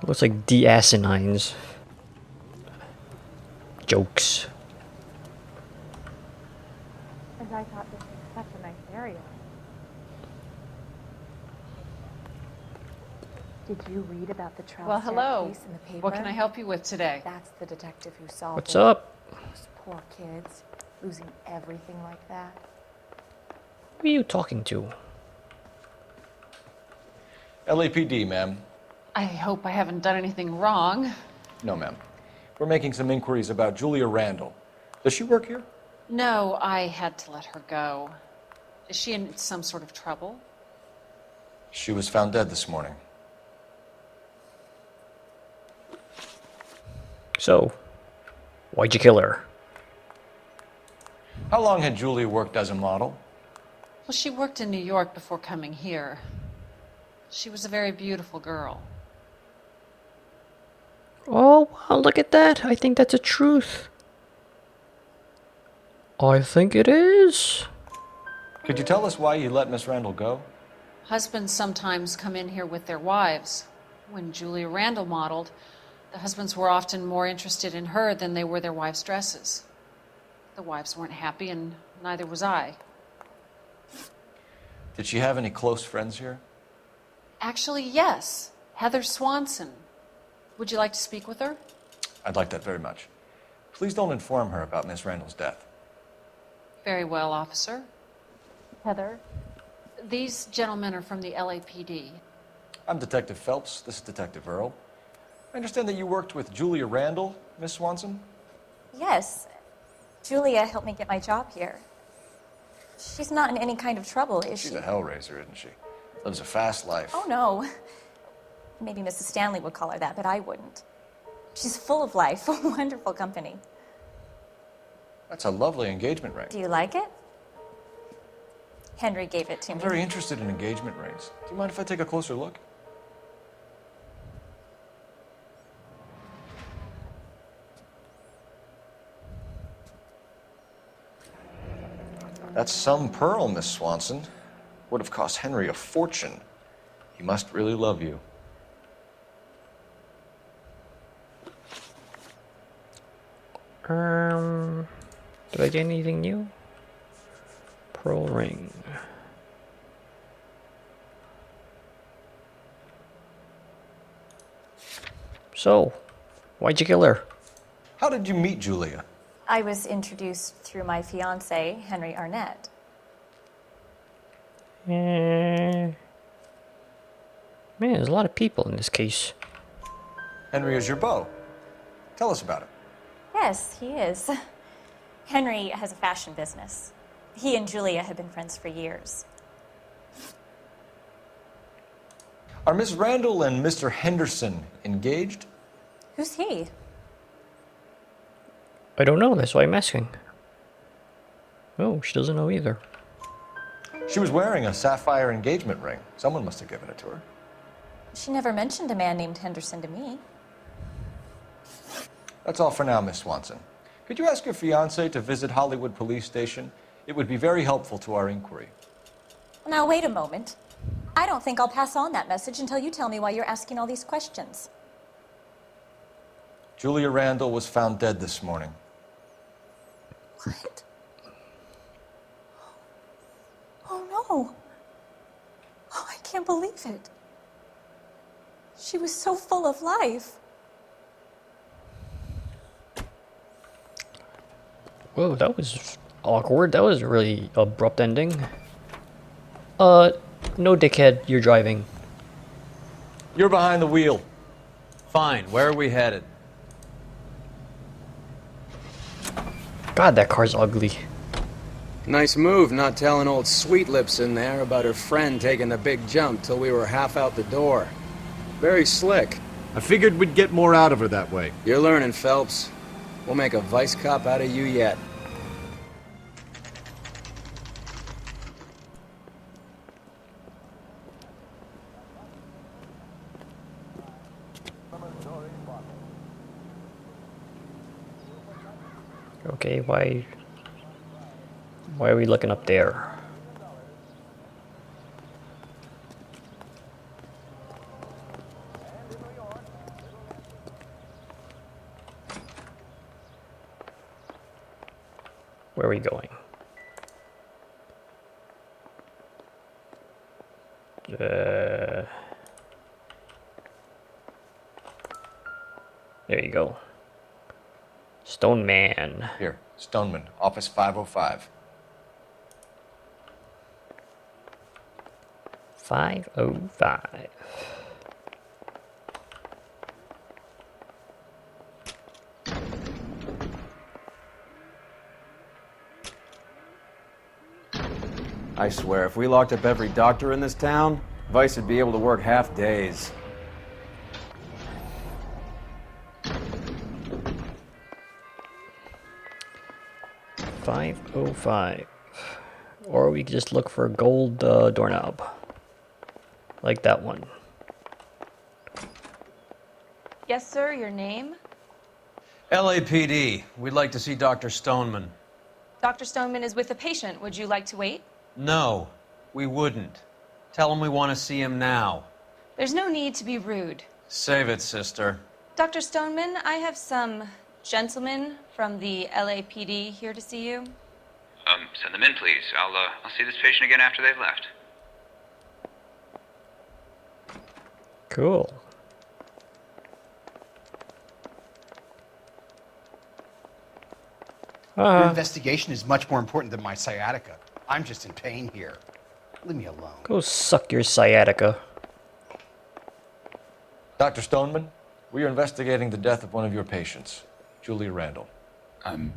Looks like de-asinines. Jokes. And I thought this was such a nice area. Did you read about the trial Well, hello. case in the paper? What can I help you with today? That's the detective who solved What's it. up? Those poor kids, losing everything like that. Who are you talking to? LAPD, ma'am. I hope I haven't done anything wrong. No, ma'am. We're making some inquiries about Julia Randall. Does she work here? No, I had to let her go. Is she in some sort of trouble? She was found dead this morning. So, why'd you kill her? How long had Julia worked as a model? Well, she worked in New York before coming here. She was a very beautiful girl. Oh, wow, look at that. I think that's a truth. I think it is. Could you tell us why you let Miss Randall go? Husbands sometimes come in here with their wives. When Julia Randall modeled, the husbands were often more interested in her than they were their wives' dresses. The wives weren't happy, and neither was I. Did she have any close friends here? Actually, yes. Heather Swanson. Would you like to speak with her? I'd like that very much. Please don't inform her about Miss Randall's death. Very well, officer. Heather? These gentlemen are from the LAPD. I'm Detective Phelps. This is Detective Earl. I understand that you worked with Julia Randall, Miss Swanson? Yes. Julia helped me get my job here. She's not in any kind of trouble, is she? She's a hellraiser, isn't she? Lives a fast life. Oh, no. Maybe Mrs. Stanley would call her that, but I wouldn't. She's full of life, wonderful company. That's a lovely engagement ring. Do you like it? Henry gave it to I'm me. very interested in engagement rings. Do you mind if I take a closer look? That's some pearl, Miss Swanson. Would have cost Henry a fortune. He must really love you. Did I get anything new? Pearl ring. So, why'd you kill her? How did you meet Julia? I was introduced through my fiancé, Henry Arnett. Man, there's a lot of people in this case. Henry is your beau. Tell us about it. Yes, he is. Henry has a fashion business. He and Julia have been friends for years. Are Miss Randall and Mr. Henderson engaged? Who's he? I don't know, that's why I'm asking. Oh, she doesn't know either. She was wearing a sapphire engagement ring. Someone must have given it to her. She never mentioned a man named Henderson to me. That's all for now, Miss Swanson. Could you ask your fiancé to visit Hollywood Police Station? It would be very helpful to our inquiry. Now, wait a moment. I don't think I'll pass on that message until you tell me why you're asking all these questions. Julia Randall was found dead this morning. What? Oh, no. Oh, I can't believe it. She was so full of life. Whoa, that was awkward. That was a really abrupt ending. No dickhead, you're driving. You're behind the wheel. Fine, where are we headed? God, that car's ugly. Nice move not telling old Sweet Lips in there about her friend taking the big jump till we were half out the door. Very slick. I figured we'd get more out of her that way. You're learning, Phelps. We'll make a vice cop out of you yet. Okay, why are we looking up there? Where are we going? There you go. Stoneman. Here, Stoneman, office 505. 505. I swear, if we locked up every doctor in this town, Vice would be able to work half days. $5.05. Or we could just look for a gold doorknob. Like that one. Yes, sir, your name? LAPD. We'd like to see Dr. Stoneman. Dr. Stoneman is with a patient. Would you like to wait? No, we wouldn't. Tell him we want to see him now. There's no need to be rude. Save it, sister. Dr. Stoneman, I have some gentlemen from the LAPD here to see you. Send them in, please. I'll see this patient again after they've left. Cool. Your investigation is much more important than my sciatica. I'm just in pain here. Leave me alone. Go suck your sciatica. Dr. Stoneman, we are investigating the death of one of your patients, Julia Randall. I'm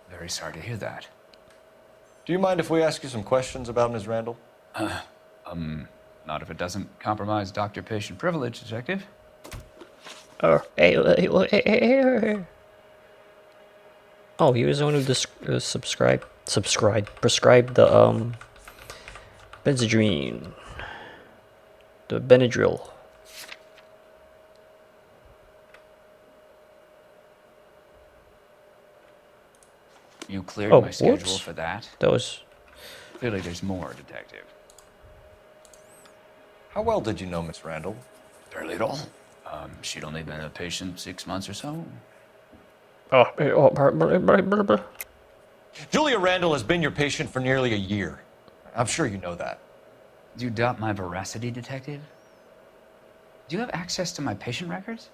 very sorry to hear that. Do you mind if we ask you some questions about Ms. Randall? Not if it doesn't compromise doctor-patient privilege, Detective. Hey. Oh, he was the one who prescribed the Benzedrine, the Benadryl. You cleared Oh, my schedule whoops. for that? That was Clearly there's more, Detective. How well did you know Miss Randall? Barely at all. She'd only been a patient 6 months or so. Julia Randall has been your patient for nearly a year. I'm sure you know that. Do you doubt my veracity, Detective? Do you have access to my patient records?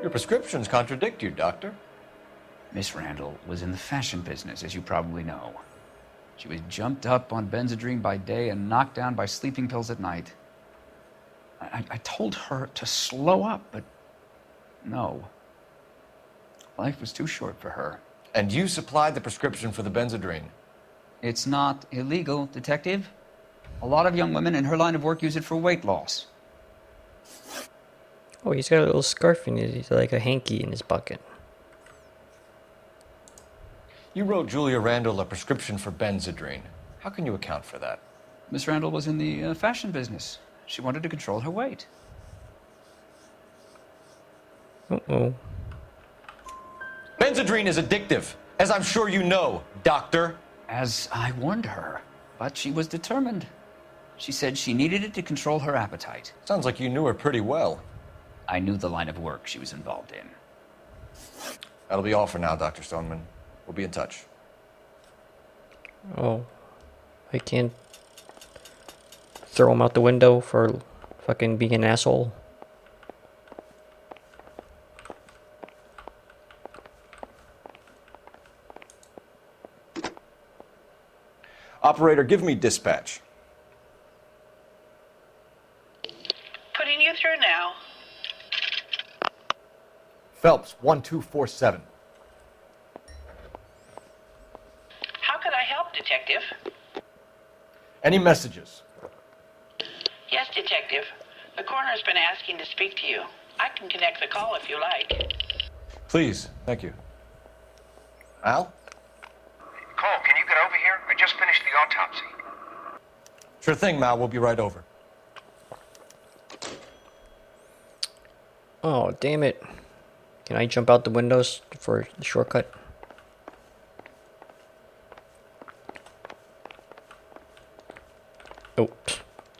Your prescriptions contradict you, Doctor. Miss Randall was in the fashion business, as you probably know. She was jumped up on Benzedrine by day and knocked down by sleeping pills at night. I told her to slow up, but no. Life was too short for her. And you supplied the prescription for the Benzedrine. It's not illegal, Detective. A lot of young women in her line of work use it for weight loss. Oh, he's got a little scarf in his, he's like a hanky in his bucket. You wrote Julia Randall a prescription for Benzedrine. How can you account for that? Miss Randall was in the fashion business. She wanted to control her weight. Uh-oh. Benzedrine is addictive, as I'm sure you know, Doctor. As I warned her, but she was determined. She said she needed it to control her appetite. Sounds like you knew her pretty well. I knew the line of work she was involved in. That'll be all for now, Dr. Stoneman. We'll be in touch. Oh. I can't throw him out the window for fucking being an asshole. Operator, give me dispatch. Putting you through now. Phelps, 1247. How could I help, Detective? Any messages? Yes, Detective. The coroner's been asking to speak to you. I can connect the call if you like. Please, thank you. Al? Cole, can you get over here? I just finished the autopsy. Sure thing, Mal. We'll be right over. Oh, damn it. Can I jump out the windows for the shortcut? Oh,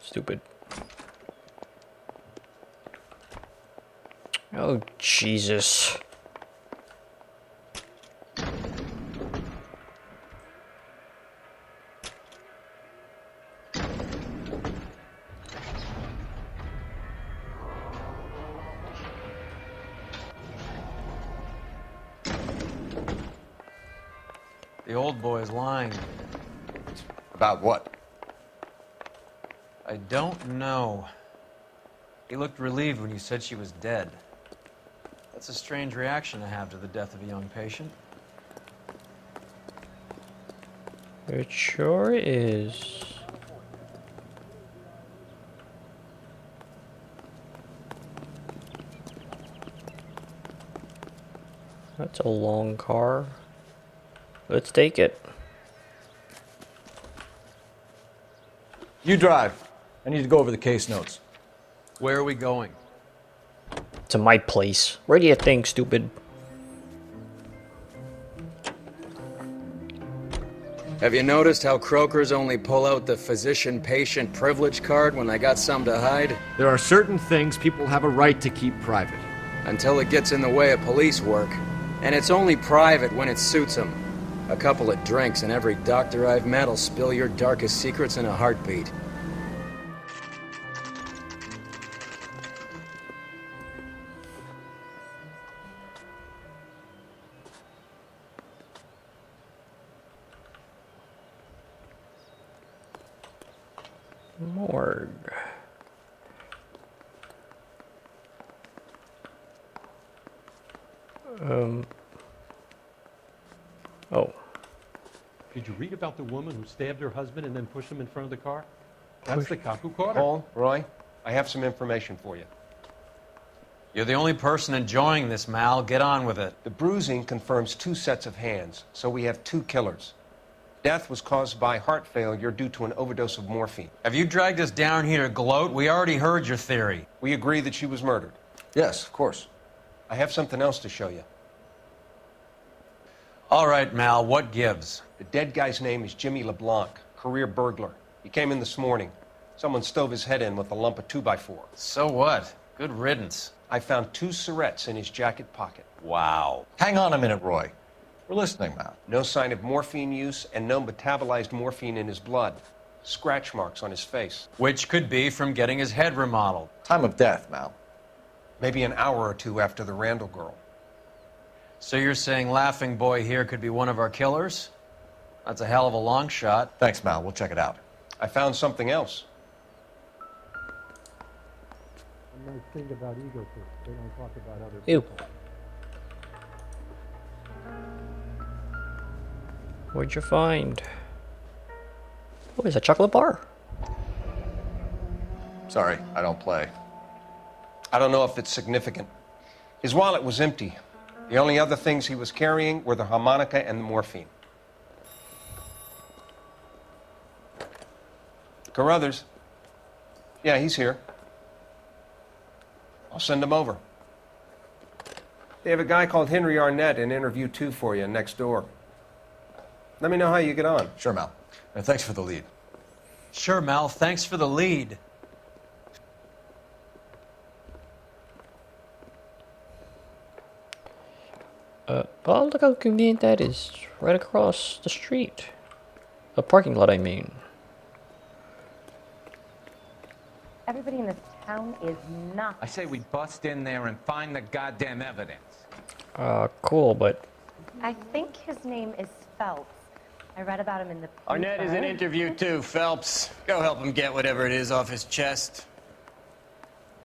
stupid. Oh, Jesus. The old boy's lying. About what? I don't know. He looked relieved when you said she was dead. That's a strange reaction to have to the death of a young patient. It sure is. That's a long car. Let's take it. You drive. I need to go over the case notes. Where are we going? To my place. Where do you think, stupid? Have you noticed how croakers only pull out the physician-patient privilege card when they got something to hide? There are certain things people have a right to keep private. Until it gets in the way of police work. And it's only private when it suits them. A couple of drinks and every doctor I've met will spill your darkest secrets in a heartbeat. Morgue. Oh. Did you read about the woman who stabbed her husband and then pushed him in front of the car? That's the cop who caught her. Paul, Roy, I have some information for you. You're the only person enjoying this, Mal. Get on with it. The bruising confirms 2 sets of hands, so we have 2 killers. Death was caused by heart failure due to an overdose of morphine. Have you dragged us down here to gloat? We already heard your theory. We agree that she was murdered. Yes, of course. I have something else to show you. All right, Mal, what gives? The dead guy's name is Jimmy LeBlanc, career burglar. He came in this morning. Someone stove his head in with a lump of 2x4. So what? Good riddance. I found 2 syrettes in his jacket pocket. Wow. Hang on a minute, Roy. We're listening now. No sign of morphine use and no metabolized morphine in his blood. Scratch marks on his face. Which could be from getting his head remodeled. Time of death, Mal. Maybe an hour or 2 after the Randall girl. So you're saying Laughing Boy here could be one of our killers? That's a hell of a long shot. Thanks, Mal. We'll check it out. I found something else. A nice thing about egotists, they don't talk about other Ew. people. What'd you find? Oh, it's a chocolate bar. Sorry, I don't play. I don't know if it's significant. His wallet was empty. The only other things he was carrying were the harmonica and the morphine. Carruthers. Yeah, he's here. I'll send him over. They have a guy called Henry Arnett in interview 2 for you next door. Let me know how you get on. Sure, Mal. And thanks for the lead. Sure, Mal. Thanks for the lead. Oh, look how convenient that is. Right across the street. A parking lot, I mean. Everybody in this town is nuts. I say we bust in there and find the goddamn evidence. Cool, but... I think his name is Phelps. I read about him in the paper. Arnett is in interview too, Phelps. Go help him get whatever it is off his chest.